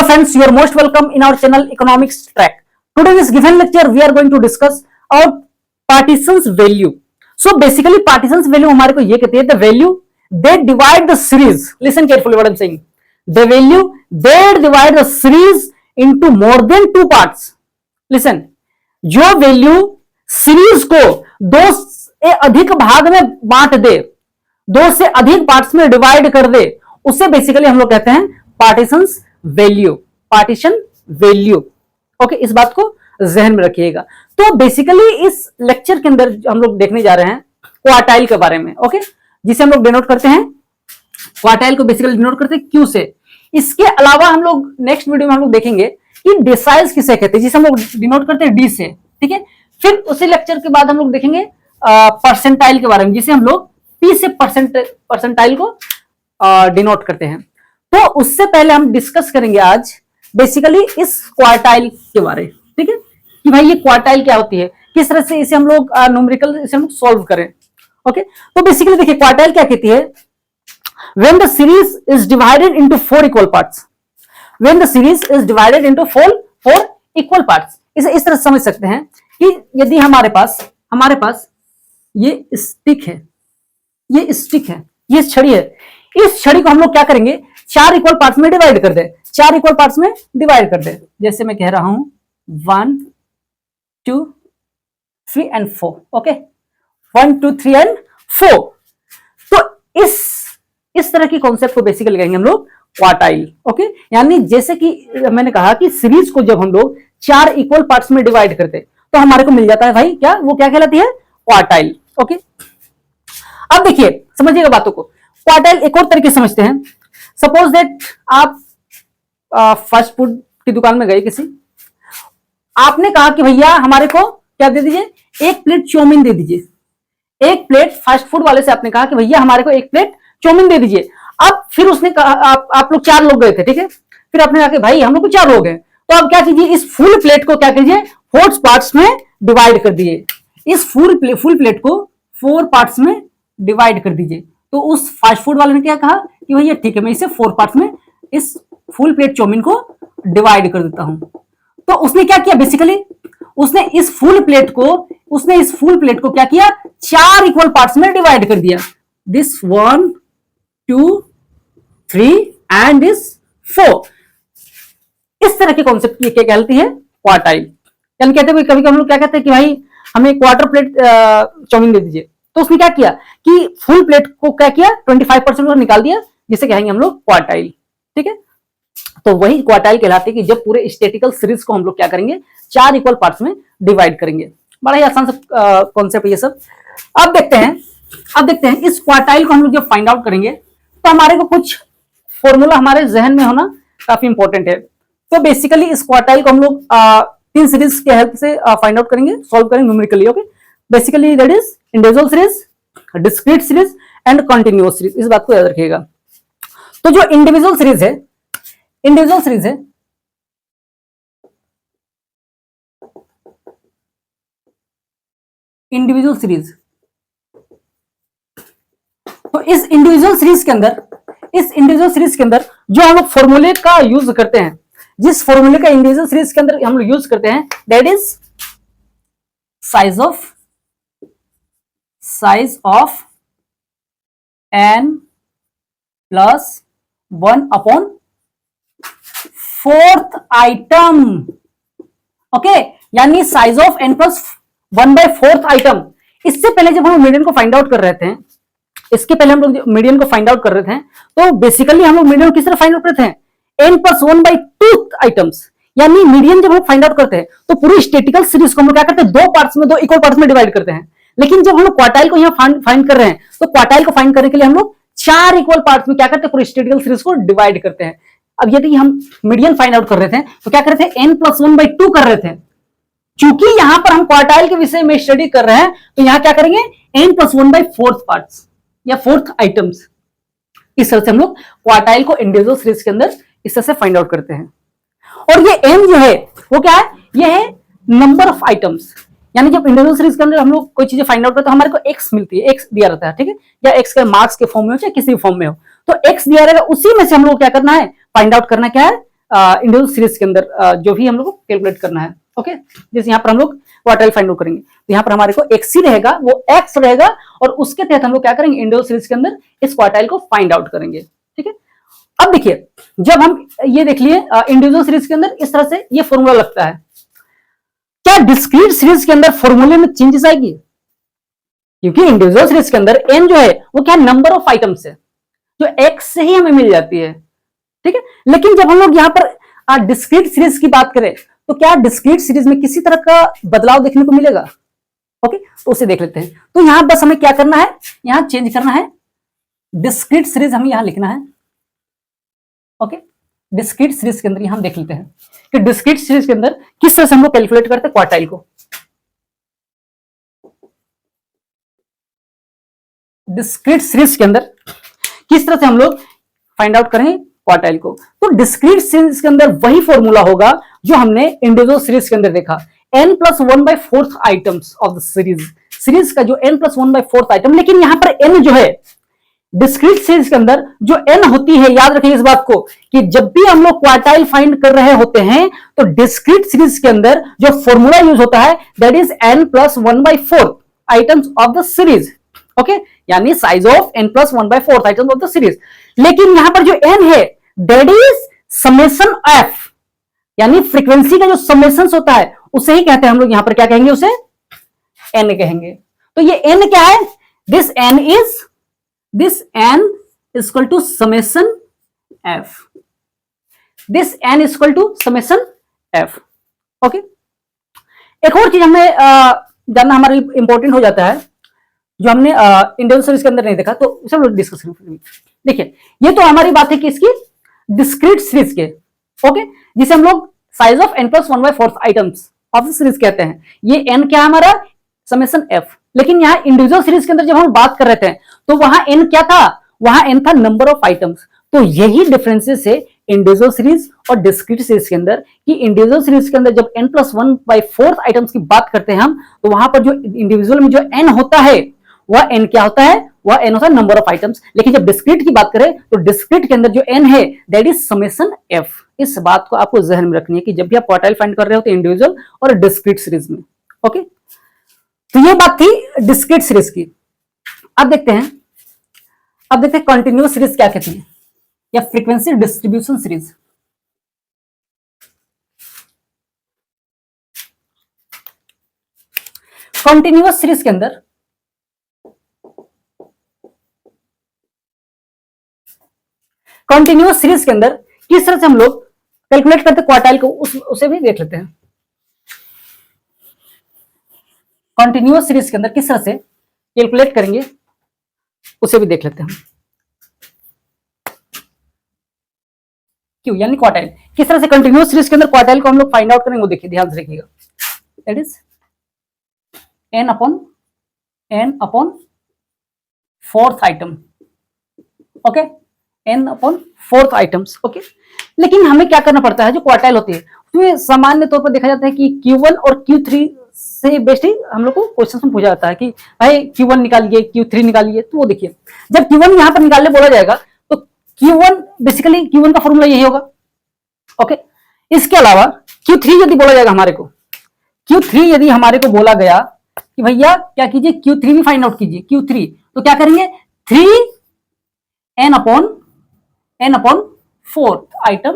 friends, you are most welcome in our channel Economics Track. Today in this given lecture we are going to discuss about partitions value. So basically partitions value हमारे को ये कहती है the value they divide the series. Listen carefully what I'm saying. The value they divide the series into more than two parts. Listen, जो value series को दो से अधिक भाग में बांट दे, दो से अधिक पार्ट्स में डिवाइड कर दे, उसे बेसिकली हम लोग कहते हैं partitions value, partition value. Okay, इस बात को जहन में रखिएगा। तो बेसिकली इस लेक्चर के अंदर हम लोग देखने जा रहे हैं क्वार्टाइल के बारे में। ओके, जिसे हम लोग डिनोट करते हैं, क्वार्टाइल को बेसिकली डिनोट करते हैं क्यू से। इसके अलावा हम लोग नेक्स्ट वीडियो में हम लोग देखेंगे कि डेसाइल्स किसे कहते हैं, जिसे हम लोग डिनोट करते हैं डी से। ठीक है, फिर उसी लेक्चर के बाद हम लोग देखेंगे परसेंटाइल के बारे में, जिसे हम लोग पी से परसेंटाइल को डिनोट करते हैं। तो उससे पहले हम डिस्कस करेंगे आज बेसिकली इस क्वार्टाइल के बारे में। ठीक है, कि भाई ये क्वार्टाइल क्या होती है, किस तरह से इसे हम लोग न्यूमेरिकल इसे हम लोग सॉल्व करें। ओके, तो बेसिकली देखिए क्वार्टाइल क्या कहती है, when the series is divided into four equal parts, when the series is divided into four equal parts, इसे इस तरह समझ सकते हैं कि यदि हमारे पास ये स्टिक है, ये छड़ी है, इस छड़ी को हम लोग क्या करेंगे, चार इक्वल पार्ट्स में डिवाइड कर दे, चार इक्वल पार्ट्स में डिवाइड कर दे। जैसे मैं कह रहा हूं 1 2 3 and 4। Okay, 1 2 3 and 4। तो इस तरह की कॉन्सेप्ट को बेसिकली कहेंगे हम लोग क्वार्टाइल। ओके, यानी जैसे कि मैंने कहा कि सीरीज को जब हम लोग चार इक्वल पार्ट्स में डिवाइड करते तो हमारे को मिल जाता है भाई क्या, वो क्या कहलाती है, क्वार्टाइल। ओके, अब देखिए समझिएगा बातों को। क्वार्टाइल एक और तरीके से समझते हैं। सपोज दैट आप फास्ट फूड की दुकान में गए किसी, आपने कहा कि भैया हमारे को क्या दे दीजिए, एक प्लेट चाउमीन दे दीजिए। एक प्लेट फास्ट फूड वाले से आपने कहा कि भैया हमारे को एक प्लेट चाउमीन दे दीजिए। अब फिर उसने कहा आप लोग चार लोग गए थे, ठीक है, फिर आपने कहा कि भाई हम लोग को चार लोग हैं, तो आप क्या कीजिए, इस फुल प्लेट को क्या कीजिए, फोर पार्ट्स में डिवाइड कर दिए। इस फुल प्लेट को फोर पार्ट्स में डिवाइड कर दीजिए। तो उस फास्ट फूड वाले ने क्या कहा कि भैया ठीक है, मैं इसे फोर पार्ट्स में इस फुल प्लेट चाउमीन को डिवाइड कर देता हूं। तो उसने क्या किया, बेसिकली उसने इस फुल प्लेट को क्या किया, चार इक्वल पार्ट्स में डिवाइड कर दिया। This 1 2 3 and this 4। इस तरह के कॉन्सेप्ट की क्या कहलाती है, क्वार्टाइल। यानी कहते हैं कभी हम लोग क्या कहते हैं कि भाई हमें क्वार्टर प्लेट चाउमीन दे दीजिए। तो उसने क्या किया कि फुल प्लेट को क्या किया, 25% निकाल दिया, जिसे कहेंगे हम लोग क्वार्टाइल। ठीक है, तो वही क्वार्टाइल कहलाती है कि जब पूरे स्टैटिकल सीरीज को हम लोग क्या करेंगे, चार इक्वल पार्ट्स में डिवाइड करेंगे। बड़ा ही आसान सा कॉन्सेप्ट ये सब। अब देखते हैं इस क्वार्टाइल को हम लोग जब फाइंड आउट करेंगे तो हमारे को कुछ फॉर्मूला हमारे जहन में होना काफी इंपॉर्टेंट है। तो बेसिकली इस क्वार्टाइल को हम लोग तीन सीरीज के हेल्प से फाइंड आउट करेंगे, सॉल्व करेंगे numerically. Okay, basically that is individual series, discrete series and continuous series. इस बात को याद रखिएगा। तो जो इंडिविजुअल सीरीज है तो इस इंडिविजुअल सीरीज के अंदर जो हम लोग फॉर्मूले का यूज करते हैं, जिस फॉर्मूले का इंडिविजुअल सीरीज के अंदर हम लोग यूज करते हैं, that is size of n plus 1 upon fourth item. Okay, यानी size of n plus 1 by fourth item. इससे पहले जब हम मीडियन को फाइंड आउट कर रहे थे, तो बेसिकली हम लोग मीडियन किस तरह फाइंड आउट करते हैं, n plus 1 by two items. यानी मीडियन जब हम फाइंड आउट करते हैं तो पूरी स्टैटिकल सीरीज को हम लोग क्या करते हैं, दो इक्वल पार्ट्स में डिवाइड करते हैं। लेकिन जब हम लोग क्वार्टाइल को यहाँ फाइंड कर रहे हैं, तो क्वार्टाइल को फाइंड करने के लिए हम लोग चार इक्वल पार्ट्स में क्या करते हैं, पूरी स्टैटिकल सीरीज को डिवाइड करते हैं। अब यदि हम मीडियन फाइंड आउट कर रहे थे तो क्या कर रहे थे, n प्लस 1 बाई टू कर रहे थे। चूंकि यहां पर हम क्वार्टाइल के विषय में स्टडी कर रहे हैं, तो यहां क्या करेंगे, n plus 1 by fourth parts या फोर्थ आइटम्स। इस तरह से हम लोग क्वार्टाइल को इंडिविजुअल सीरीज के अंदर इस तरह से फाइंड आउट करते हैं। और ये n जो है वो क्या है, ये है नंबर ऑफ आइटम्स। यानी जब इंडिविजुअल सीरीज के अंदर हम लोग कोई चीजें फाइंड आउट करते हैं, हमारे को x मिलती है, x दिया रहता है, ठीक है, या x के मार्क्स के फॉर्म में हो चाहे किसी भी फॉर्म में हो, तो x दिया रहेगा, उसी में से हम लोग क्या करना है, फाइंड आउट करना क्या है, इंडिविजुअल सीरीज के अंदर जो भी हम लोग को कैलकुलेट करना है। ओके, जैसे यहाँ पर हम लोग क्वार्टाइल फाइंड आउट करेंगे तो यहाँ पर हमारे को एक्स ही रहेगा, वो एक्स रहेगा और उसके तहत हम लोग क्या करेंगे, इंडिविजुअल सीरीज के अंदर इस क्वार्टाइल को फाइंड आउट करेंगे। ठीक है, अब देखिए जब हम ये देख लिए इंडिविजुअल सीरीज के अंदर इस तरह से ये फॉर्मूला लगता है, क्या डिस्क्रीट सीरीज के अंदर फॉर्मूले में चेंजेस आएगी? क्योंकि इंडिविजुअल सीरीज के अंदर एन जो है वो क्या नंबर ऑफ आइटम्स है जो एक्स से ही हमें मिल जाती है। ठीक है, लेकिन जब हम लोग यहाँ पर डिस्क्रीट सीरीज की बात करें तो क्या डिस्क्रीट सीरीज में किसी तरह का बदलाव देखने को मिलेगा? ओके, तो उसे देख लेते हैं। तो यहां बस हमें क्या करना है, यहां चेंज करना है, डिस्क्रीट सीरीज हमें यहां लिखना है। ओके, डिस्क्रीट सीरीज के अंदर यहां हम देख लेते हैं कि डिस्क्रीट सीरीज के अंदर किस तरह से हम लोग कैलकुलेट करते हैं क्वार्टाइल को। डिस्क्रीट सीरीज के अंदर किस तरह से हम लोग फाइंड आउट करें क्वार्टाइल को, तो डिस्क्रीट सीरीज के अंदर वही फॉर्मूला होगा जो हमने इंडिविजुअल सीरीज के अंदर देखा, n+1/4 items of the series, series का जो n+1/4 आइटम। लेकिन यहां पर n जो है डिस्क्रीट सीरीज के अंदर जो n होती है, याद रखिए इस बात को कि जब भी हम लोग क्वार्टाइल फाइंड कर रहे होते हैं तो डिस्क्रीट सीरीज के अंदर जो फॉर्मूला यूज होता है that is n+1/4 items of the series. Okay, यानी size of n+1/4 items of the series. लेकिन यहां पर जो n है दैट इज समेशन f, यानी फ्रीक्वेंसी का जो समेशन होता है उसे ही कहते हैं हम लोग, यहां पर क्या कहेंगे, उसे n कहेंगे। तो ये n क्या है, this n is equal to summation f, this n is equal to summation f। Okay, एक और चीज हमें जानना हमारे लिए इंपॉर्टेंट हो जाता है जो हमने इंडिविजुअल सीरीज के अंदर नहीं देखा, तो उसे हम लोग डिस्कस करेंगे। देखिए ये तो हमारी बात है कि इसकी डिस्क्रीट सीरीज के, ओके, जिसे हम लोग size of n+1/4 items of the series कहते हैं। ये n क्या हमारा, समेशन f। लेकिन यहाँ इंडिविजुअल सीरीज के अंदर जब हम बात कर रहे थे तो वहां n क्या था, वहां n था नंबर ऑफ आइटम्स। तो यही डिफरेंसेस है इंडिविजुअल सीरीज और डिस्क्रीट सीरीज के अंदर, कि इंडिविजुअल सीरीज के अंदर जब n+1/4 आइटम्स की बात करते हैं हम, तो वहां पर जो इंडिविजुअल में जो n होता है वह n क्या होता है, वह n होता है नंबर ऑफ आइटम्स। लेकिन जब डिस्क्रीट की बात करें तो डिस्क्रीट के अंदर जो n है दैट इज समेशन f। इस बात को आपको जहन में रखनी है कि जब भी आप क्वार्टाइल फाइंड कर रहे हो तो इंडिविजुअल और डिस्क्रीट सीरीज में। ओके, तो ये बात थी डिस्क्रीट सीरीज की। अब देखते हैं कंटिन्यूअस सीरीज क्या कहती है, या frequency distribution series. Continuous series के अंदर किस तरह से हम लोग कैलकुलेट करते क्वार्टाइल को, उसे भी देख लेते हैं। कंटिन्यूअस सीरीज के अंदर किस तरह से कैलकुलेट करेंगे उसे भी देख लेते हैं। क्यों, यानी क्वार्टाइल किस तरह से कंटिन्यूअस सीरीज के अंदर क्वार्टाइल को हम लोग फाइंड आउट करेंगे वो देखिए, ध्यान से देखिएगा। That is n/4th item. Okay, n/4th items. Okay, लेकिन हमें क्या करना पड़ता है, जो क्वार्टाइल होती है उसमें सामान्य तौर पर देखा जाता है कि Q1 और Q3 से बेस्ट ही हम लोग को क्वेश्चन में पूछा जाता है कि भाई Q1 निकालिए, Q3 निकालिए। तो वो देखिए जब Q1 यहां पर निकालने बोला जाएगा तो Q1 बेसिकली Q1 का फॉर्मूला यही होगा। ओके, इसके अलावा Q3 यदि बोला जाएगा हमारे को, Q3 यदि हमारे को बोला गया कि भैया क्या कीजिए, Q3 भी फाइंड आउट कीजिए। Q3 तो क्या करेंगे, 3n/4th आइटम।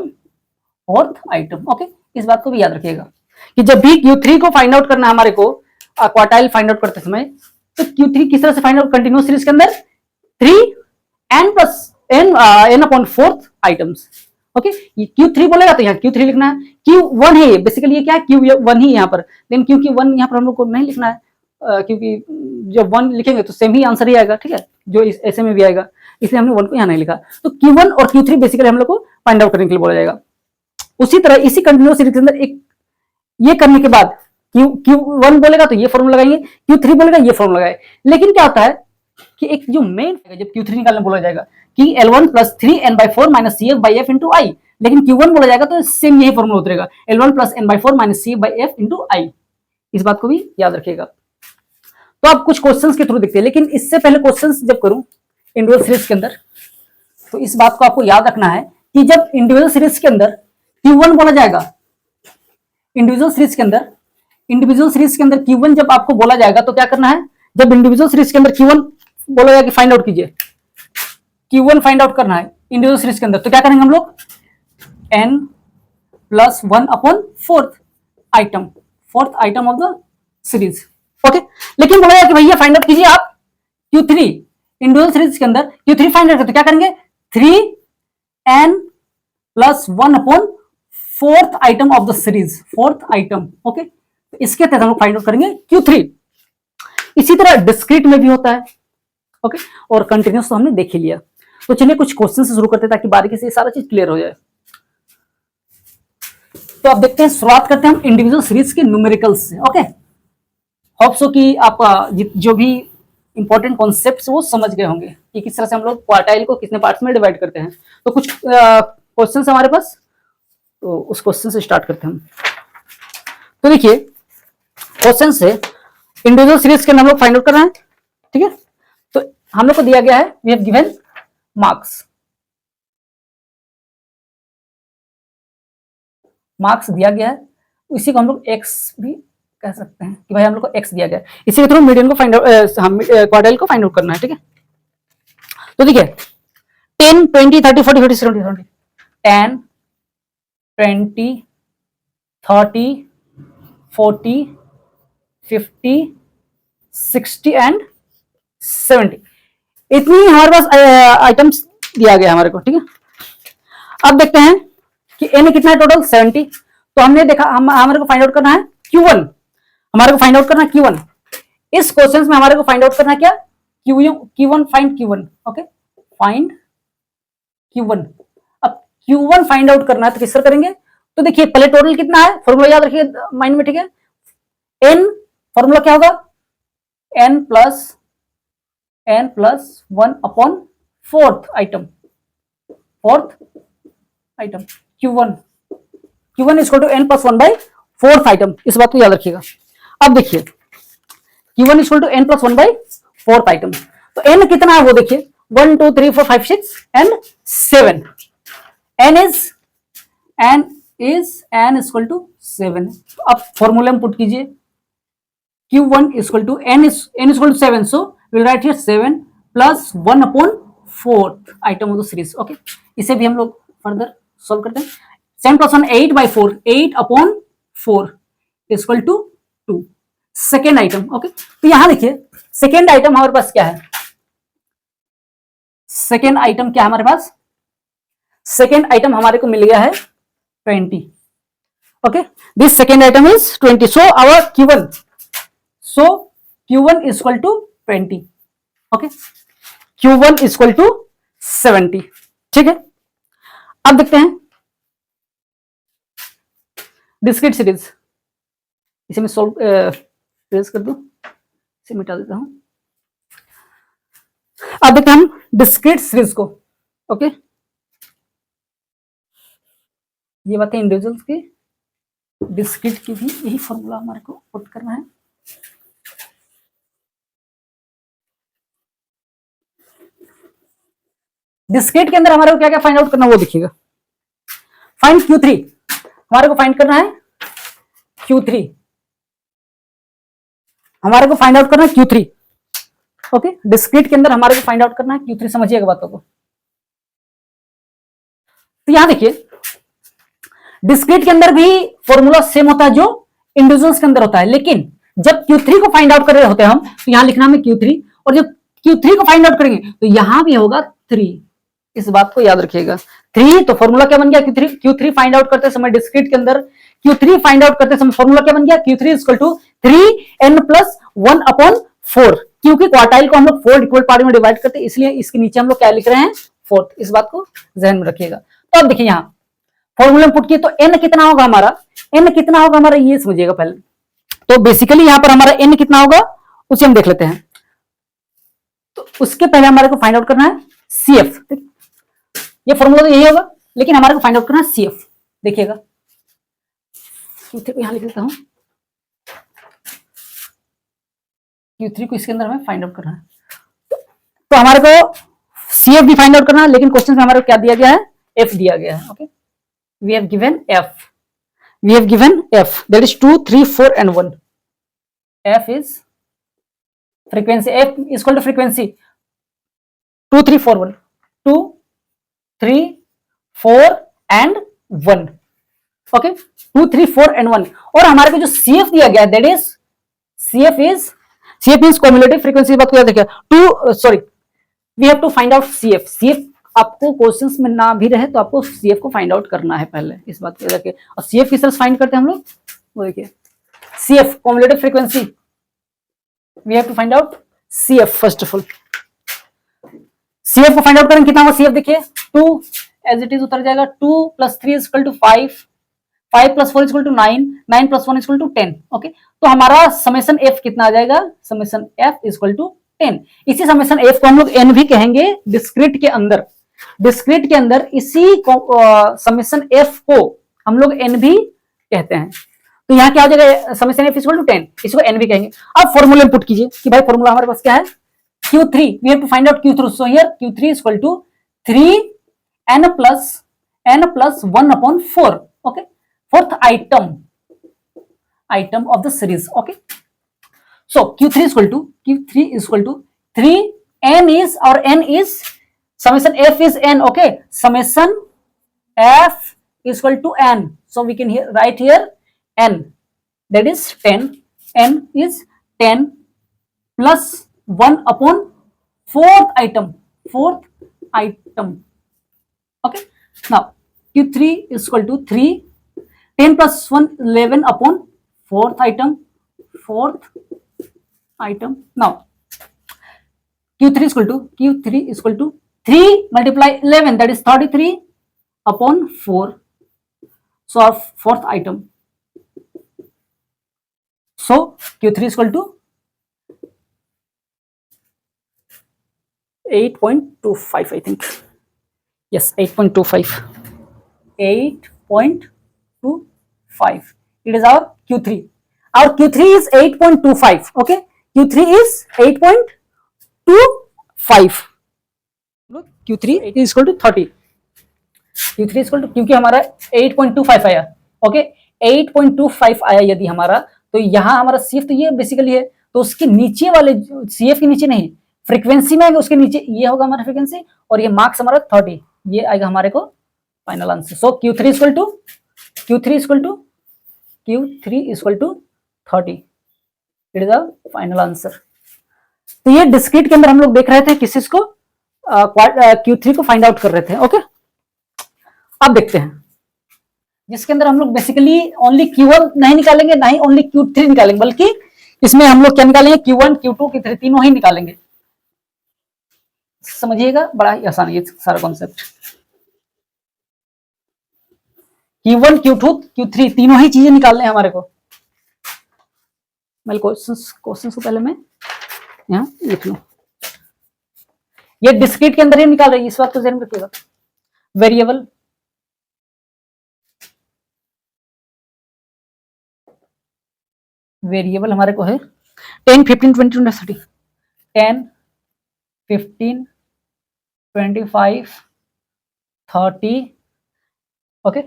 ओके, इस बात को भी याद रखिएगा कि जब भी Q3 को फाइंड आउट करना है हमारे को क्वार्टाइल फाइंड आउट करते समय, तो Q3 किस तरह से फाइंड आउट, कंटिन्यूअस सीरीज के अंदर 3n/4th आइटम्स। ओके, Q3 बोलेगा तो यहाँ Q3 लिखना है। Q1 है बेसिकली, ये क्या है, Q1 ही यहाँ पर, लेकिन क्योंकि 1 यहाँ पर हम लोग को नहीं लिखना है, क्योंकि जब 1 लिखेंगे तो सेम ही आंसर ही आएगा, ठीक है, जो ऐसे में भी आएगा, इसलिए हमने 1 को यहाँ नहीं लिखा। तो Q1 और Q3 बेसिकली हम लोग को फाइंड आउट करने के लिए बोला जाएगा। उसी तरह इसी कंटिन्यूअस सीरीज के अंदर एक ये करने के बाद Q1 बोलेगा तो ये फॉर्मूला लगाएंगे, Q3 बोलेगा ये फॉर्मूला लगाए। लेकिन क्या होता है कि एक जो मेन जब Q3 निकालने बोला जाएगा कि L1 + 3n/4 - CF/F × I, लेकिन Q1 बोला जाएगा तो सेम यही फॉर्मूला उतरेगा, L1 + n/4 - CF/F × I। इस बात को भी याद रखिएगा। तो आप कुछ क्वेश्चंस के थ्रू देखते हैं, लेकिन इससे पहले क्वेश्चंस जब करूं इंडिविजुअल सीरीज के अंदर, तो इस बात को आपको याद रखना है कि जब इंडिविजुअल सीरीज के अंदर Q1 बोला जाएगा इंडिविजुअल सीरीज के अंदर। इंडिविजुअल सीरीज के अंदर Q1 जब आपको बोला जाएगा तो क्या करना है, जब इंडिविजुअल सीरीज के अंदर Q1 बोला जाएगा कि फाइंड आउट कीजिए, Q1 फाइंड आउट करना है इंडिविजुअल सीरीज के अंदर, तो क्या करेंगे हम लोग, n+1 upon fourth item of the series. Okay, लेकिन बोला जाएगा कि भैया फाइंड आउट कीजिए आप Q3 इंडिविजुअल सीरीज के अंदर, Q3 फाइंड आउट करते क्या करेंगे, 3n+1 upon fourth item of the series, fourth item. Okay, तो इसके तहत हम लोग फाइंड आउट करेंगे Q3। इसी तरह डिस्क्रीट में भी होता है। ओके, और कंटिन्यूस तो हमने देख ही लिया। तो चलिए कुछ क्वेश्चन से शुरू करते हैं ताकि बारीकी से सारा चीज क्लियर हो जाए। तो अब देखते हैं, शुरुआत करते हैं हम इंडिविजुअल सीरीज के न्यूमेरिकल्स से। ओके, होप सो कि आप जो भी इंपॉर्टेंट कॉन्सेप्ट्स वो समझ गए होंगे कि किस तरह से हम लोग क्वार्टाइल को कितने पार्ट्स में डिवाइड करते हैं। तो कुछ क्वेश्चन हमारे पास, तो उस क्वेश्चन से स्टार्ट करते हैं हम। तो देखिए क्वेश्चन से इंडिविजुअल सीरीज के हम लोग फाइंड आउट कर रहे हैं। ठीक है, तो हम लोग को दिया गया है, वी हैव गिवन मार्क्स दिया गया है, इसी को हम लोग एक्स भी कह सकते हैं कि भाई हम लोग को एक्स दिया गया है। इसी के थ्रू मीडियन को फाइंड आउट, क्वार्टाइल को फाइंड आउट करना है। ठीक है, तो देखिए 10, 20, 30, 40, 50, 70, 10, 20, 30, 40, 50, 60 एंड 70, इतनी हमारे पास आइटम्स दिया गया हमारे को। ठीक है, अब देखते हैं कि n कितना है टोटल, 70। तो हमने देखा हमारे को फाइंड आउट करना है Q1, हमारे को फाइंड आउट करना है Q1। इस क्वेश्चन में हमारे को फाइंड आउट करना है क्या, Q1, find Q1। Okay, find Q1। अब Q1 फाइंड आउट करना है तो किस तरह करेंगे, तो देखिए पहले टोटल कितना है, फॉर्मूला याद रखिए माइंड में। ठीक है, n फॉर्मूला क्या होगा, n+1 upon fourth item Q1 is equal to n+1 by fourth item, इस बात को याद रखिएगा। अब देखिए Q1 is equal to n+1 by fourth item, तो n कितना है वो देखिए, 1 2 3 4 5 6 and 7, n is equal to 7। अब फॉर्मूला में पुट कीजिए, Q1 is equal to n is equal to 7, so will write here 7+1 upon fourth item of the series. Okay, इसे भी हम लोग फर्दर सॉल्व करते हैं। 7+1 8 by 4, 8 upon 4 is equal to 2, second item. Okay, तो यहां देखिए सेकेंड आइटम हमारे पास क्या है, सेकेंड आइटम क्या है हमारे पास, सेकेंड आइटम हमारे को मिल गया है 20। Okay, this second item is 20, so our Q1 is equal to 20। Okay, Q1 is equal to 70। ठीक है, अब देखते हैं डिस्क्रीट सीरीज, इसे मैं सॉल्व ट्रेस कर दूं, इसे मिटा देता हूं। अब देखते हैं हम डिस्क्रीट सीरीज को। ओके, ये बातें इंडिविजुअल्स की, डिस्क्रीट की भी यही फॉर्मूला हमारे को पुट करना है। डिस्क्रीट के अंदर हमारे को क्या क्या फाइंड आउट करना है वो देखिएगा। फाइंड Q3, हमारे को फाइंड करना है Q3, हमारे को फाइंड आउट करना है Q3। ओके, डिस्क्रीट के अंदर हमारे को फाइंड आउट करना है Q3, समझिएगा बातों को। तो यहां देखिए डिस्क्रीट के अंदर भी फॉर्मूला सेम होता है जो इंडिविजुअल्स के अंदर होता है, लेकिन जब Q3 को फाइंड आउट कर रहे होते हैं हम, तो यहां लिखना हमें Q3, और जब Q3 को फाइंड आउट करेंगे तो यहां भी होगा 3, इस बात को याद रखिएगा। 3, तो फॉर्मूला क्या बन गया, Q3 फाइंड आउट करते समय डिस्क्रीट के अंदर Q3 फाइंड आउट करते समय फॉर्मूला क्या बन गया, Q3 is equal to 3n+1 upon 4, क्योंकि क्वार्टाइल को हम लोग 4 इक्वल पार्ट में डिवाइड करते हैं, इसलिए इसके नीचे हम लोग क्या लिख रहे हैं, 4। इस बात को ध्यान में रखिएगा। तो अब देखिए यहां फॉर्मूला में पुट किए तो n कितना होगा हमारा, ये समझिएगा पहले। तो बेसिकली यहां पर हमारा n कितना होगा उसे हम देख लेते हैं। तो उसके पहले हमारे को फाइंड आउट करना है CF, ये फॉर्मूला तो यही होगा, लेकिन हमारे को फाइंड आउट करना है CF। देखिएगा Q3 को यहां लिख लेता हूं, Q3 को इसके अंदर हमें फाइंड आउट करना है। तो हमारे को CF भी फाइंड आउट करना है, लेकिन क्वेश्चन में हमारे को क्या दिया गया है, F दिया गया है। Okay, we have given f that is 2 3 4 and 1. F is frequency, f is equal to frequency 2 3 4 1, 2 3 4 and 1. Okay 2 3 4 and 1. और हमारे को जो CF दिया गया that is CF means cumulative frequency. बात किया देखिए we have to find out CF आपको क्वेश्चंस में ना भी रहे तो आपको CF को फाइंड आउट करना है पहले, इस बात को देखिए। और CF किस तरह फाइंड करते हैं हम लोग, वो देखिए CF cumulative frequency, we have to find out CF first of all. CF को फाइंड आउट करें कितना होगा CF देखिए 2 एज इट इज उतर जाएगा, 2 + 3 = 5, 5 + 4 = 9, 9 + 1 = 10। ओके तो हमारा समेशन F कितना आ जाएगा, समेशन F = 10। इसी समेशन F को हम लोग N भी कहेंगे डिस्क्रीट के अंदर, इसी समेशन F को हम लोग N भी कहते हैं। तो यहाँ क्या हो जाएगा, समेशन F = 10, इसको N भी कहेंगे। अब फॉर्मूला पुट कीजिए कि भाई फॉर्मूला हमारे पास क्या है, Q3, we have to find out Q3. So here Q3 = 3n + 1/4. Okay, fourth item of the series. Okay, so Q3 = 3n is or n is summation F is n. Okay, summation F = n. So we can write here n, that is 10. N is 10 plus 1/4th item. Okay, now Q3 = 3, 10 plus 1 11/4th item, now Q3 = 3 multiply 11, that is 33/4. So our fourth item, so Q3 = 8.25, I think. Yes, 8.25. It is our Q3. Our Q3 is 8.25. Okay, Q3 is 8.25. Look, Q3 is equal to 30. Q3 is equal to, क्योंकि हमारा 8.25 आया। Okay 8.25 आया यदि हमारा, तो यहाँ हमारा CF तो ये बेसिकली है, तो उसके नीचे वाले CF के नीचे नहीं, फ्रीक्वेंसी में आएगा उसके नीचे ये होगा हमारा फ्रीक्वेंसी, और ये मार्क्स हमारा 30, ये आएगा हमारे को final answer. So Q3 = 30, it is a final answer. तो ये डिस्क्रीट के अंदर हम लोग देख रहे थे किस को Q3 को फाइंड आउट कर रहे थे। ओके अब देखते हैं जिसके अंदर हम लोग बेसिकली ओनली Q1 नहीं निकालेंगे, ना ही ओनली Q3 निकालेंगे, बल्कि इसमें हम लोग क्या निकालेंगे, Q1 Q2 Q3 तीनों ही निकालेंगे। समझिएगा, बड़ा ही आसान है ये सारा कॉन्सेप्ट। Q1 Q2 Q3 तीनों ही चीजें निकालने हैं हमारे को। मैं क्वेश्चन को पहले मैं यहाँ लिख लूं, ये डिस्क्रीट के अंदर ही निकाल रही है, इस बात को ध्यान में रखिएगा। वेरिएबल हमारे को है 10 15 20 30, 10 15 25 30। ओके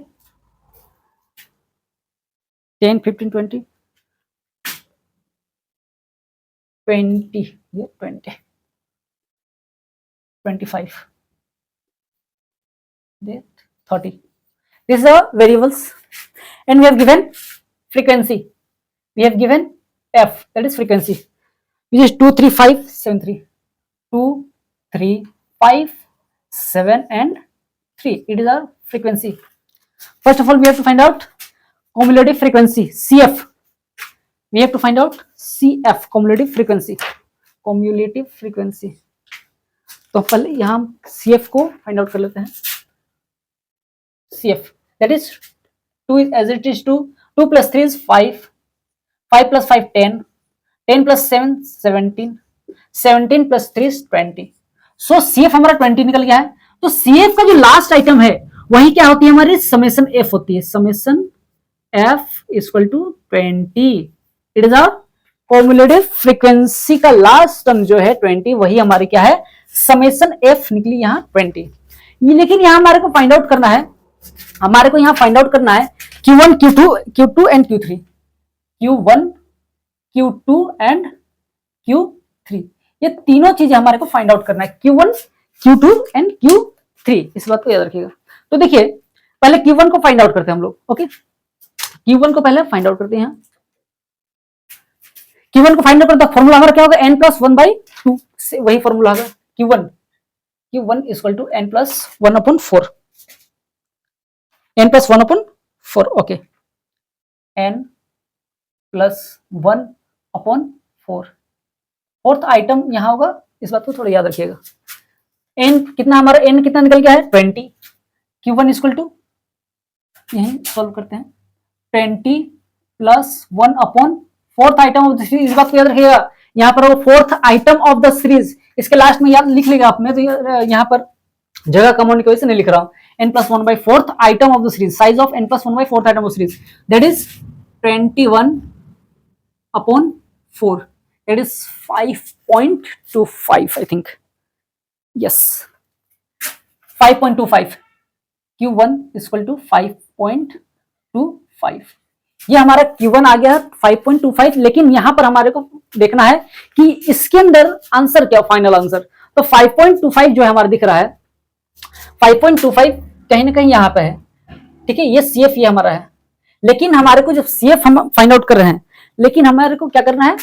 10 15 20 20, ये 20 25 30। These are variables and we have given frequency, we have given F, that is frequency, which is 2 3 5 7 3, 2 3 5 7 and 3. It is our frequency. First of all we have to find out cumulative frequency CF. We have to find out CF, cumulative frequency, तो पहले यहाँ हम CF को find out कर लेते हैं। CF that is 2 as it is 2 + 3 is 5, 5 + 5 10, 10 + 7 17, 17 + 3 is 20। So CF हमारा 20 निकल गया है। तो CF का जो लास्ट आइटम है वही क्या होती है, हमारी समेशन F होती है, summation F = 20। It is our cumulative frequency का लास्ट टर्म जो है 20, वही हमारी क्या है, समेशन F निकली यहाँ 20। लेकिन यहाँ हमारे को फाइंड आउट करना है हमारे को यहाँ फाइंड आउट करना है Q1, Q2 and Q3, Q1, Q2 and Q3, ये तीनों चीजें हमारे को फाइंड आउट करना है, Q1, Q2 एंड Q3, इस बात को याद रखिएगा। तो देखिए पहले Q1 को फाइंड आउट करते हैं हम लोग। ओके, Q1 को पहले फाइंड आउट करते हैं। Q1 को फाइंड आउट करते हैं, फॉर्मूला हमारा क्या होगा, n+1/2, वही फॉर्मूला होगा Q1 equal to n+1/4, n+1/4। Okay, n+1/4, fourth item यहां होगा, इस बात को थोड़ा याद रखिएगा। n कितना, हमारा n कितना निकल गया है 20, Q1 इक्वल टू, यही सॉल्व करते हैं, 20 + 1/4 fourth item of the series, इस बात को याद रखिएगा। यहाँ पर वो fourth item of the series, इसके लास्ट में याद लिख लेगा आप, मैं तो यहाँ पर जगह कम होने की वजह से नहीं लिख रहा हूँ। n+1/4 item of the series, size of n+1/4 item of series, that is 21/4, that is 5.25, I think, yes 5.25, Q1 equal to 5.25, ये हमारा Q1 आ गया 5.25। लेकिन यहां पर हमारे को देखना है कि इसके अंदर आंसर क्या, फाइनल आंसर। तो 5.25 जो है हमारा दिख रहा है, 5.25 कहीं ना कहीं यहां पे है, ठीक है, ये CF ये हमारा है। लेकिन हमारे को जब CF हम फाइंड आउट कर रहे हैं, लेकिन हमारे को क्या करना है,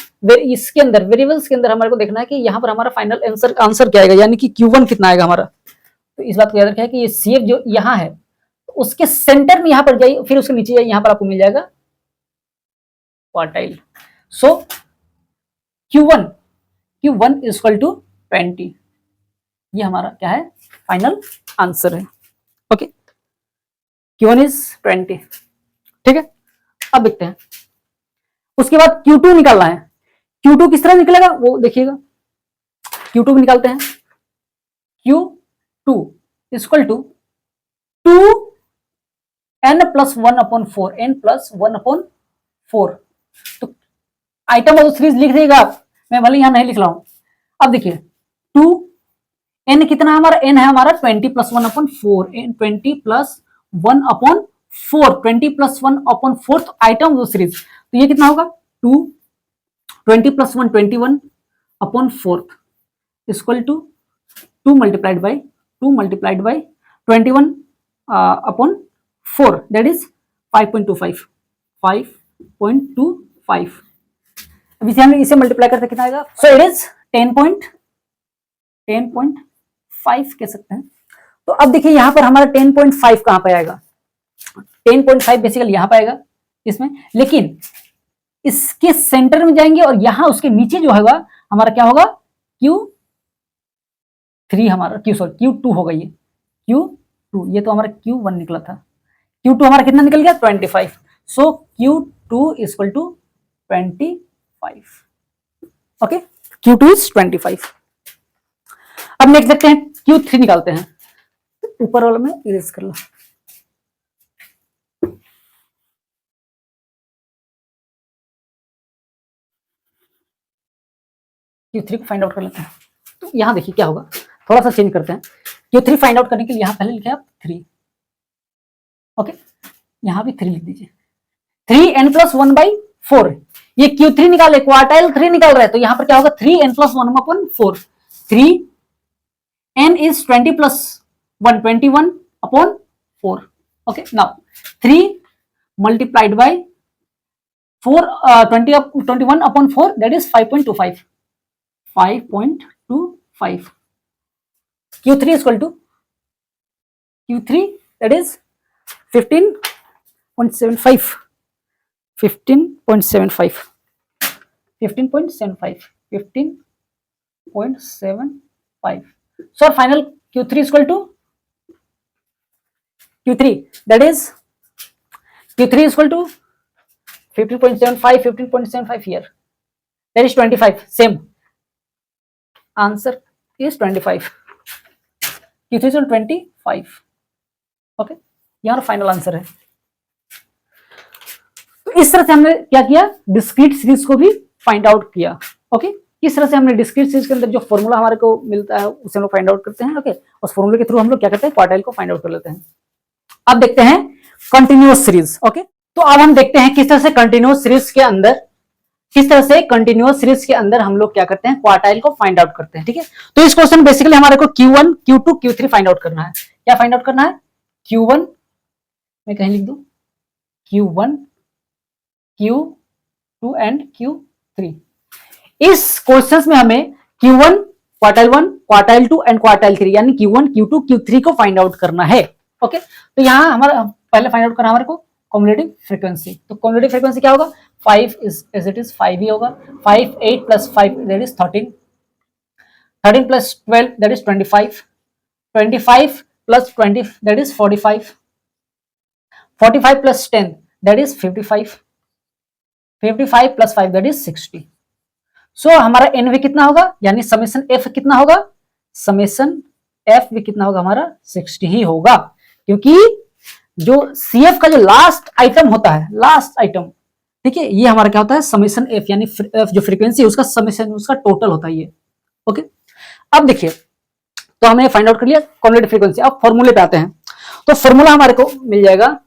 इसके अंदर वेरिएबल्स के अंदर हमारे को देखना है कि यहाँ पर हमारा फाइनल आंसर क्या आएगा, यानी कि Q1 कितना आएगा हमारा। तो इस बात को याद रखें कि ये CF जो यहाँ है, उसके सेंटर में यहाँ पर जाइए, फिर उसके नीचे जाइए, यहाँ पर आपको मिल जाएगा quartile. So Q1 equal to 20, ये हमारा क्या है, फाइनल आंसर है। ओके, Q1 इज 20, ठीक है। अब देखते हैं, उसके बाद Q2 निकालना है। Q2 किस तरह निकलेगा वो देखिएगा, Q2 भी निकालते हैं। Q2 equal to 2n+1/4, n+1/4। तो आइटम ऑफ सीरीज लिख देगा आप, मैं भले यहां नहीं लिख रहा हूं। अब देखिए 2n कितना हमारा, n है हमारा 20 + 1/4, 20 + 1/4, 20 + 1/4 आइटम ऑफ सीरीज। तो ये कितना होगा, 20 + 1 21/4 इक्वल टू 2 × 21/4, दैट इज 5.25, 5.25। अब इसे मल्टीप्लाई करते कितना आएगा, सो इट इज 10.5 कह सकते हैं। तो अब देखिए यहां पर हमारा 10.5 कहां पे आएगा, 10.5 बेसिकली यहां पे आएगा इसमें, लेकिन इसके सेंटर में जाएंगे और यहां उसके नीचे जो होगा हमारा क्या होगा, Q3 हमारा, Q2 होगा, ये Q2, ये तो हमारा Q1 निकला था, Q2 हमारा कितना निकल गया 25। So Q2 equal to 25। Okay, Q2 is 25। अब नेक्स्ट देखते हैं, Q3 निकालते हैं। ऊपर वाला में इरेज कर लो। Q3 को फाइंड आउट कर लेते हैं। तो यहां देखिए क्या होगा, थोड़ा सा चेंज करते हैं। Q3 फाइंड आउट करने के लिए यहां पहले लिखे आप 3, ओके, यहां भी 3 लिख दीजिए। 3n+1/4, ये Q3 निकाले, क्वार्टाइल 3 निकाल रहे हैं, तो यहां पर क्या होगा 3n+1/4, 3n is 20 + 1 21/4। Okay, now 3 multiplied by 4 21/4, that is 5.25, 5.25। Q3 equal to Q3, that is 15.75, 15.75, 15.75. So our final Q3 is equal to Q3, that is Q3 is equal to 15.75, 15.75 here, that is 25. Same answer is 25. Q3 is 25. Okay, यहाँ final answer है। तो इस तरह से हमने क्या किया, discrete series को भी फाइंड आउट किया। ओके, इस तरह से हमने डिस्क्रीट सीरीज के अंदर जो फॉर्मूला हमारे को मिलता है उसे हम लोग फाइंड आउट करते हैं। ओके, उस फॉर्मूले के थ्रू हम लोग क्या करते हैं, क्वार्टाइल को फाइंड आउट कर लेते हैं। अब देखते हैं कंटिन्यूअस सीरीज। ओके, तो अब हम देखते हैं किस तरह से कंटिन्यूअस सीरीज के अंदर, हम लोग क्या करते हैं, क्वार्टाइल को फाइंड आउट करते हैं। ठीक है, तो इस क्वेश्चन बेसिकली हमारे को Q1, Q2, Q3 find out करना है। क्या फाइंड आउट करना है? Q1, मैं कहीं लिख दूं, Q1, Q2 एंड Q3। इस क्वेश्चन में हमें Q1, quartile 1, quartile 2 and quartile 3 यानी Q1, Q2, Q3 को फाइंड आउट करना है। ओके, तो यहां हमारा पहले फाइंड आउट करना हमारे को कॉम्युलेटिव फ्रीक्वेंसी। तो कॉम्युलेटिव फ्रीक्वेंसी क्या होगा? 5 इज एज इट इज 5 ही होगा। 5, 8 plus 5 that is 13, 13 plus 12 that is 25, 25 plus 20 that is 45, 45 plus 10 that is 55, 55 plus 5 that is 60। सो हमारा एन भी कितना होगा, यानी समेशन एफ कितना होगा, समेशन एफ भी कितना होगा हमारा 60 ही होगा, क्योंकि जो सीएफ का जो लास्ट आइटम होता है, लास्ट आइटम, ठीक है, ये हमारा क्या होता है, समेशन एफ, यानी जो फ्रीक्वेंसी है उसका समेशन, उसका टोटल होता है ये। ओके, अब देखिए, तो हमने फाइंड आउट कर लिया कॉम्युलेटिव फ्रीक्वेंसी। अब फॉर्मूले पे आते हैं, तो फॉर्मूला हमारे को मिल जाएगा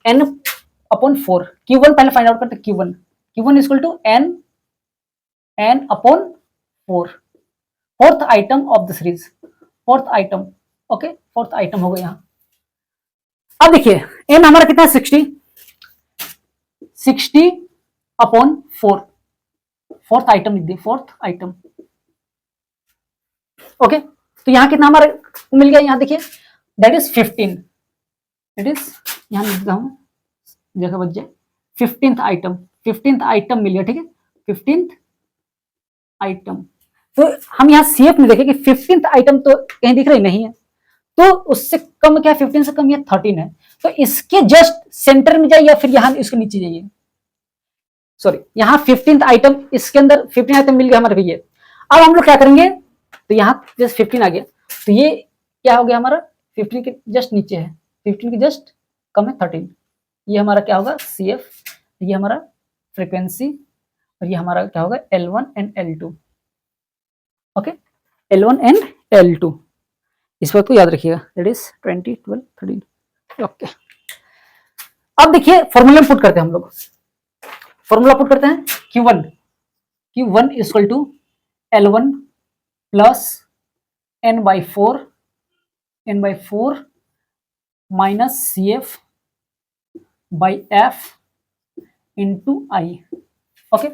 n/4। Q1 पहले फाइंड आउट करते हैं, Q1 is equal to n/4, fourth item of the series, fourth item. Okay, fourth item हो गया यहां। अब देखिए n हमारा कितना है, 60/4, फोर्थ आइटम लिख दिए, फोर्थ आइटम। ओके, तो यहां कितना हमारा मिल गया, यहां देखिए दैट इज 15, इट इज, यहां लिखता हूं जगह बच जाए, 15th आइटम, 15th आइटम मिल गया। ठीक है, 15th आइटम। तो हम यहाँ सीएफ में देखें कि 15th आइटम तो कहीं दिख रही नहीं है, तो उससे कम क्या, 15 से कम, ये 13 है। तो इसके जस्ट सेंटर में जाइए या फिर यहाँ इसके नीचे जाइए, सॉरी, यहाँ 15th आइटम, इसके अंदर 15 आइटम मिल गया हमारे को ये। अब हम लोग क्या करेंगे, तो यहाँ जस्ट 15 आ गया, तो ये क्या हो गया हमारा, 15 के जस्ट नीचे है, 15 के जस्ट कम है 13। ये हमारा क्या होगा, CF, ये हमारा फ्रीक्वेंसी, और ये हमारा क्या होगा, L1 and L2। Okay, L1 and L2, इस बात को याद रखिएगा, दैट इज 20, 12, 13। ओके, अब देखिए फॉर्मूला पुट करते हैं हम लोग, फॉर्मूला पुट करते हैं, Q1 is equal to L1 plus n/4 minus CF by F into I। Okay,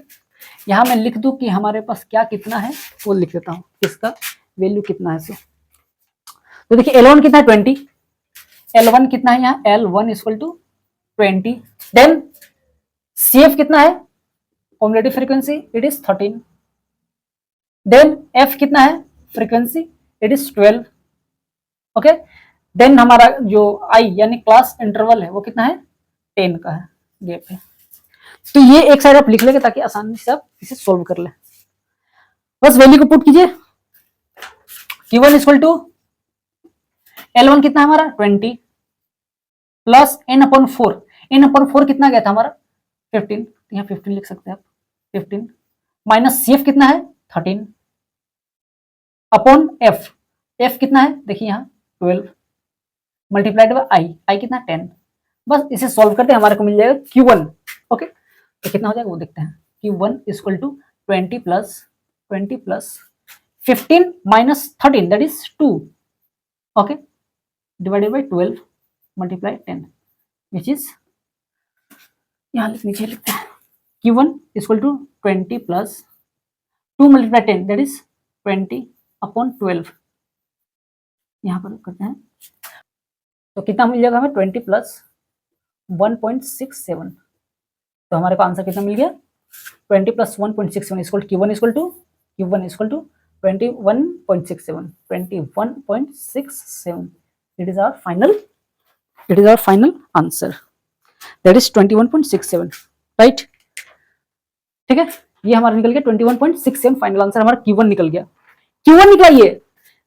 यहां मैं लिख दूं कि हमारे पास क्या कितना है, वो लिख देता हूं, इसका वैल्यू कितना है। तो देखिए L1 कितना है, 20, L1 कितना है यहाँ, L1 equal to 20, then CF कितना है, cumulative frequency, it is 13, then F कितना है, frequency, it is 12। Okay, then हमारा जो I यानी क्लास इंटरवल है वो कितना है, 10 का है, गैप है। तो ये एक साइड आप लिख लेंगे ताकि आसानी से आप इसे सोल्व कर ले। बस वैल्यू को पुट कीजिए, Q1 इक्वल टू L1 कितना है हमारा 20 प्लस n/4, n/4 कितना गया था हमारा 15, तो यहाँ 15 लिख सकते हैं आप, 15 माइनस CF कितना है 13 अपॉन F कितना है देखिए यहाँ 12 मल्टीप्लाइड बाय I कितना 10। बस इसे सॉल्व करते हैं, हमारे को मिल जाएगा Q1। ओके, तो कितना हो जाएगा वो देखते हैं, Q1 equal to 20 plus 15 minus 13 that is 2, okay, divided by 12 multiply 10 which is, यहाँ नीचे लिखते हैं Q1 equal to 20 plus 2 multiply 10 that is 20 upon 12, यहाँ पर करते हैं तो कितना मिल जाएगा हमें 20 प्लस 1.67, तो हमारे को आंसर कितना मिल गया 20 plus 1.67 equal Q1 equal to 21.67, 21.67, it is our final answer, that is 21.67, right. ठीक है, ये हमारा निकल गया 21.67, फाइनल आंसर हमारा Q1 निकल गया। Q1 निकला ये,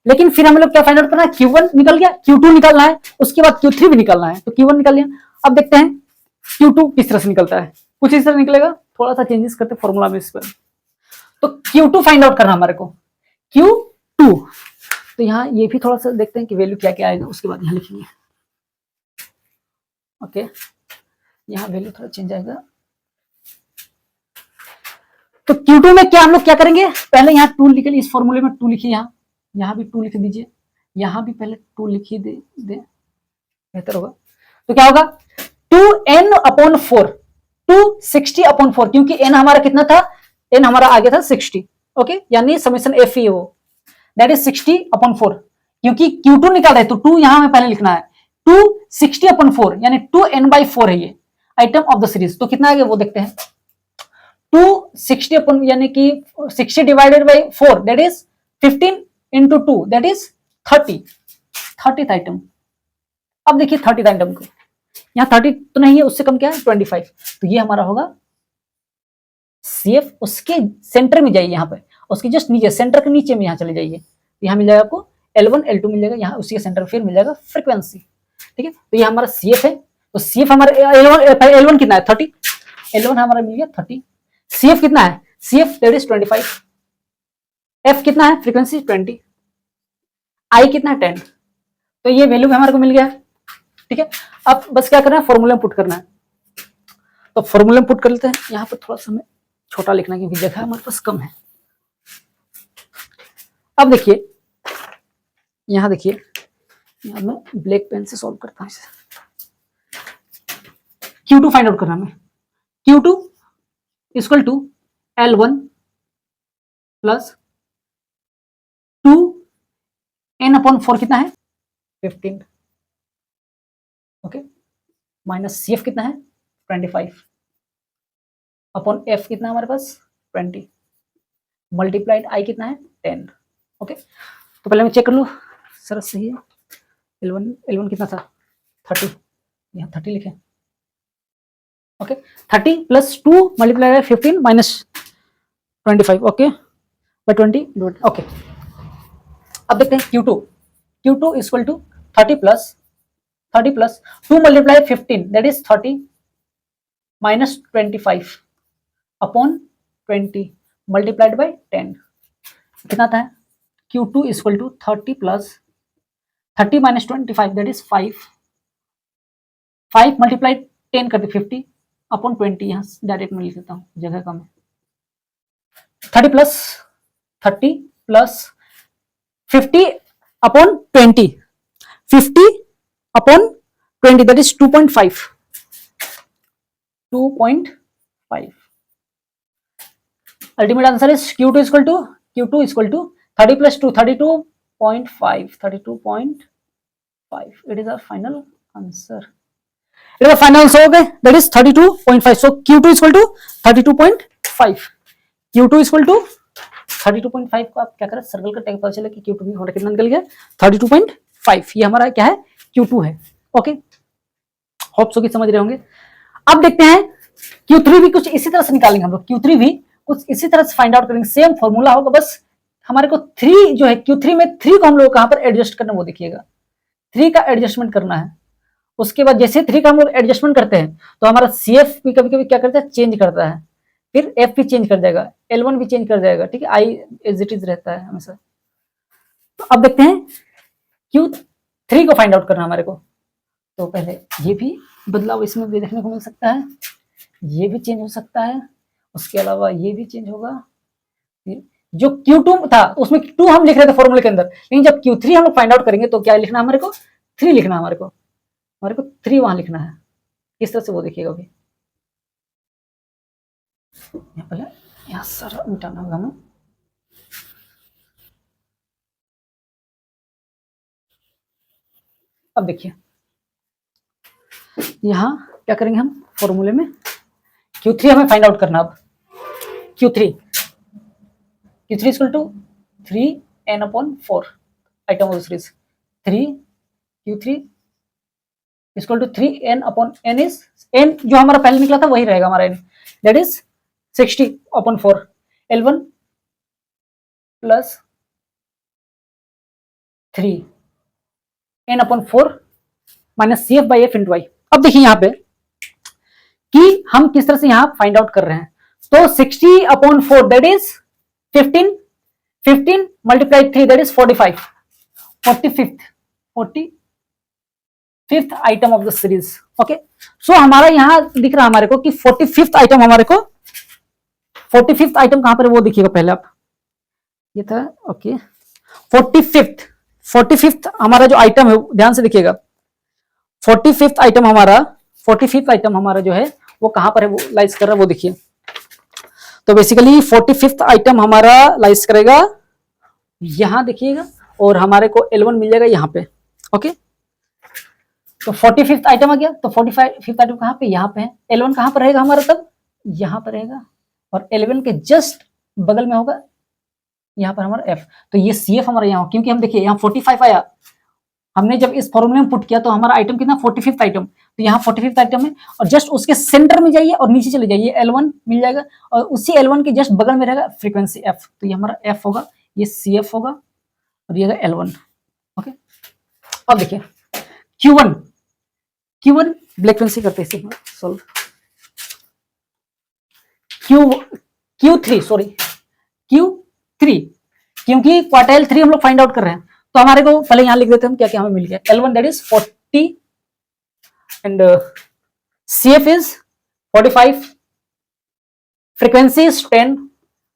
लेकिन फिर हम लोग क्या फाइंड आउट करना है, Q1 निकल गया, Q2 निकलना है, उसके बाद Q3 भी निकलना है, तो Q1 निकल गया। अब देखते हैं Q2 किस तरह से निकलता है, कुछ इस तरह निकलेगा, थोड़ा सा चेंजेस करते फॉर्मूला में इस पर। तो Q2 फाइंड आउट करना हमारे को, Q2, तो यहाँ ये भी थोड़ा सा देखते हैं कि वैल्यू क्या क्या आएगा, उसके बाद यहाँ लिखेंगे ओके, यहाँ वैल्यू थोड़ा चेंज आएगा। तो Q2 में क्या हम लोग क्या करेंगे, पहले यहाँ 2 लिख इस फॉर्मूले में 2 लिखिए, यहाँ भी 2 लिख दीजिए, यहाँ भी पहले 2 लिखिए दे बेहतर होगा। तो क्या होगा 2n/4 260/4, क्योंकि n हमारा कितना था, n हमारा आगे था 60। ओके, यानी समेशन एफ ही हो दैट इज 60/4, क्योंकि Q2 निकाल रहे तो 2 यहां हमें पहले लिखना है, 260/4 यानी 2n/4 है ये आइटम ऑफ द सीरीज। तो कितना आ गया वो देखते हैं, 260 यानी कि 60 divided by 4 that is 15 into 2 that is 30th item. अब देखिए 30th आइटम को, यहाँ 30 तो नहीं है, उससे कम क्या है 25, तो ये हमारा होगा CF। उसके सेंटर में जाइए, यहाँ पे उसके जस्ट नीचे, सेंटर के नीचे में यहाँ चले जाइए, यहाँ मिल जाएगा आपको L1 L2 मिल जाएगा, यहाँ उसी के सेंटर में फिर मिल जाएगा फ्रीक्वेंसी। ठीक है, तो ये हमारा CF है। तो CF हमारा L1 कितना है 30, L1 हमारा मिल गया 30, CF कितना है, CF दैट इज 25, F कितना है फ्रीक्वेंसी 20, I कितना है 10। तो ये वैल्यू हमारे को मिल गया। ठीक है, अब बस क्या करना है, फॉर्मूला में पुट करना है। तो फॉर्मूला में पुट कर लेते हैं, यहाँ पर थोड़ा सा हमें छोटा लिखना है क्योंकि जगह हमारे पास कम है। अब देखिए, यहाँ देखिए, यहाँ मैं ब्लैक पेन से सॉल्व करता हूँ इसे। Q2 फाइंड आउट करना है, Q2 equal to L1 plus 2n/4 कितना है 15, ओके, माइनस CF कितना है 25 अपॉन F कितना है हमारे पास 20 मल्टीप्लाइड I कितना है 10। ओके, तो पहले मैं चेक कर लूँ सर सही है। L1 कितना था 30, यहाँ 30 लिखे। Okay, 30 plus 2 multiply 15 minus 25, okay by 20। Okay, अब देखते हैं Q2 equal to 30 plus 2 multiply 15 that is 30 minus 25 upon 20 multiplied by 10 कितना था। Q2 equal to 30 plus 30 minus 25 that is 5 multiplied 10 कर दे 50 अपॉन 20, यहाँ डायरेक्ट में लिख देता हूँ, जगह कम है। 30 plus 50 upon 20, 50 upon 20 that is 2.5 ultimate answer is Q2 equal to 30 plus 2 32.5 it is our final answer. It is the final answer, okay? That is 32.5. So Q2 equal to 32.5. Q2 equal to 32.5 को आप क्या करें, circle का tag पता चले कि Q2 भी हमारा कितना निकल गया 32.5। ये हमारा क्या है Q2 है। ओके, होप सो कि समझ रहे होंगे। अब देखते हैं Q3 भी कुछ इसी तरह से निकालेंगे हम लोग। Q3 भी कुछ इसी तरह से फाइंड आउट करेंगे, सेम फॉर्मूला होगा, बस हमारे को 3 जो है Q3 में 3 को हम लोग कहां पर एडजस्ट करना वो देखिएगा, 3 का एडजस्टमेंट करना है। उसके बाद जैसे 3 का हम लोग एडजस्टमेंट करते हैं तो हमारा CF भी कभी कभी क्या करता है चेंज करता है, फिर F भी चेंज कर जाएगा, L1 भी चेंज कर जाएगा। ठीक है, I एज इट इज रहता है हमेशा। तो अब देखते हैं Q3 को फाइंड आउट करना हमारे को। तो पहले ये भी बदलाव इसमें भी देखने को मिल सकता है, ये भी चेंज हो सकता है, उसके अलावा ये भी चेंज होगा। जो Q2 था उसमें 2 हम लिख रहे थे फॉर्मूले के अंदर, लेकिन जब Q3 हम लोग फाइंड आउट करेंगे तो क्या लिखना हमारे को 3 लिखना, हमारे को 3 वहां लिखना है। किस तरह से वो देखिएगा अभी, पहले यहाँ सारा मिटाना होगा हमें। अब देखिए यहाँ क्या करेंगे हम फॉर्मूले में, Q3 हमें फाइंड आउट करना। अब Q3 equal to 3n/4 item of series, 3 equal to 3n/n is n जो हमारा पहले निकला था वही रहेगा हमारा n, that is 60/4 L1 plus 3n/4 minus CF by F into I। अब देखिए यहाँ पे कि हम किस तरह से यहाँ फाइंड आउट कर रहे हैं। तो 60/4 that is 15 multiply 3 that is 45 45th item of the series okay, so हमारा यहाँ दिख रहा है हमारे को कि 45th आइटम हमारे को, 45th आइटम कहां पर है वो देखिएगा पहले आप, ये था ओके 45th हमारा जो आइटम है ध्यान से देखिएगा, 45th आइटम हमारा, 45th आइटम हमारा जो है वो कहां पर है, वो लाइज कर रहा है वो देखिए। तो बेसिकली 45th आइटम हमारा लाइज करेगा यहां देखिएगा, और हमारे को L1 मिल जाएगा यहाँ पे। ओके, तो 45th आइटम आ गया, तो 45th आइटम कहां पे, यहाँ पे है। L1 कहां पर रहेगा हमारा, तब यहां पर रहेगा, और L1 के जस्ट बगल में होगा यहाँ पर हमारा F। तो ये CF हमारा यहाँ, क्योंकि हम देखिए यहाँ 45 आया, हमने जब इस फॉर्मूले में पुट किया तो हमारा आइटम कितना 45th आइटम, तो यहाँ 45th आइटम है, और जस्ट उसके सेंटर में जाइए और नीचे चले जाइए, L1 मिल जाएगा, और उसी L1 के जस्ट बगल में रहेगा फ्रीक्वेंसी F, तो ये हमारा F होगा, ये CF होगा, और ये L1। ओके, अब देखिए Q1 ब्लैक पेन से करते हैं इसे सॉल्व। Q3, क्योंकि क्वार्टाइल 3 हम लोग फाइंड आउट कर रहे हैं, तो हमारे को पहले यहां लिख देते हैं हम क्या क्या हमें मिल गया। L1 that is 40 and CF is 45, frequency is 10,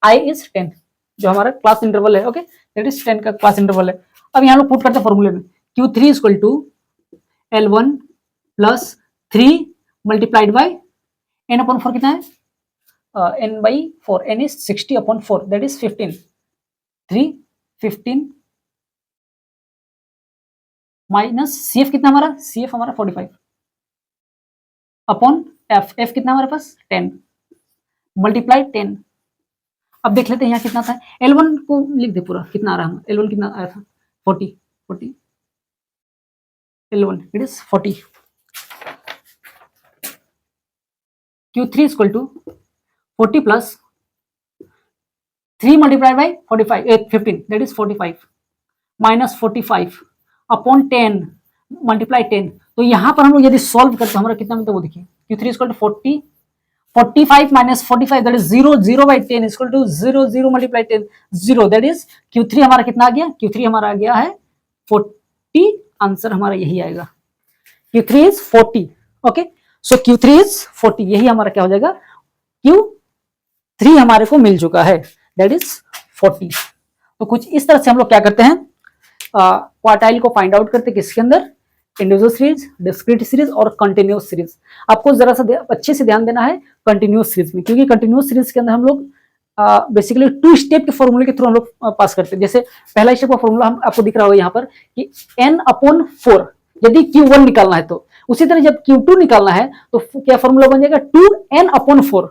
I is 10, जो हमारा क्लास इंटरवल है। ओके, दैट इज 10 का क्लास इंटरवल है। अब यहां लोग पुट करते हैं फॉर्मूले में, Q3 is equal to L1 plus 3 multiplied by n upon 4 कितना है, n by 4, n is 60 upon 4 that is 15, 15 minus CF कितना हमारा, CF हमारा 45 अपॉन F कितना हमारे पास 10 मल्टीप्लाई 10। अब देख लेते हैं यहाँ कितना था, L1 को लिख दे पूरा कितना आ रहा है, L1 कितना आया था 40 L1 it is 40। Q3 is equal to 40 plus 3 multiplied by 15 that is 45 minus 45 upon 10 multiply 10। तो यहां पर हम लोग यदि सॉल्व करते हमारा कितना मिलता है वो देखिए, Q3 is equal to 40, 45 minus 45 that is 0 by 10 is equal to 0 multiply 10 0 that is Q3 हमारा कितना आ गया, Q3 हमारा आ गया है 40, आंसर हमारा यही आएगा, Q3 is 40। Okay, so Q3 is 40, यही हमारा क्या हो जाएगा, Q3 हमारे को मिल चुका है दैट इज 40। तो कुछ इस तरह से हम लोग क्या करते हैं, क्वार्टाइल को फाइंड आउट करते हैं किसके अंदर, इंडिविजुअल सीरीज, डिस्क्रीट सीरीज और कंटिन्यूअस सीरीज। आपको जरा सा अच्छे से ध्यान देना है कंटिन्यूअस सीरीज में, क्योंकि कंटिन्यूअस सीरीज के अंदर हम लोग बेसिकली 2 स्टेप के फॉर्मूले के थ्रू हम लोग पास करते हैं। जैसे पहला स्टेप का फॉर्मूला हम आपको दिख रहा होगा यहाँ पर कि n/4 यदि Q1 निकालना है, तो उसी तरह जब Q2 निकालना है तो क्या फॉर्मूला बन जाएगा 2n/4।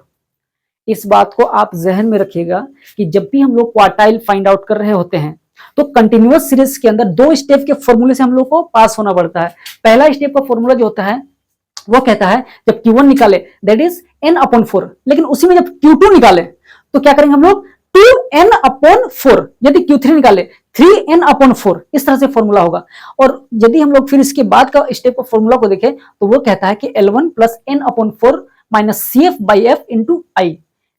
इस बात को आप जहन में रखिएगा कि जब भी हम लोग क्वार्टाइल फाइंड आउट कर रहे होते हैं तो कंटिन्यूअस सीरीज के अंदर 2 स्टेप के फॉर्मूले से हम लोग को पास होना पड़ता है। पहला स्टेप का फॉर्मूला जो होता है वो कहता है जब Q1 निकाले दैट इज n/4, लेकिन उसी में जब Q2 निकाले तो क्या करेंगे हम लोग 2n/4, यदि Q3 निकाले 3n/4, इस तरह से फॉर्मूला होगा। और यदि हम लोग फिर इसके बाद का स्टेप का फॉर्मूला को देखें तो वो कहता है कि L1 plus n/4 minus CF by F into I।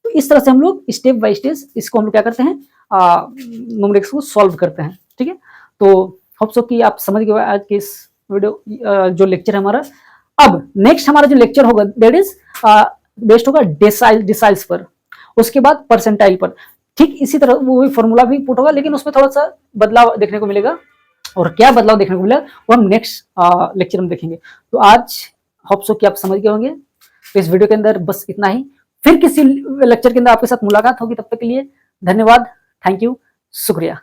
तो इस तरह से हम लोग स्टेप बाय स्टेप इसको हम लोग क्या करते हैं, न्यूमेरिक्स को सॉल्व करते हैं। ठीक है, तो होप सो कि आप समझ गए आज के इस वीडियो जो लेक्चर है हमारा। अब नेक्स्ट हमारा जो लेक्चर होगा दैट इज बेस्ड होगा डिसाइल्स पर, उसके बाद परसेंटाइल पर। ठीक इसी तरह वो फॉर्मूला भी पुट होगा, लेकिन उसमें थोड़ा सा बदलाव देखने को मिलेगा, और क्या बदलाव देखने को मिलेगा वो हम नेक्स्ट लेक्चर में देखेंगे। तो आज होप सो कि आप समझ गए होंगे। तो इस वीडियो के अंदर बस इतना ही, फिर किसी लेक्चर के अंदर आपके साथ मुलाकात होगी, तब तक के लिए धन्यवाद, थैंक यू, शुक्रिया।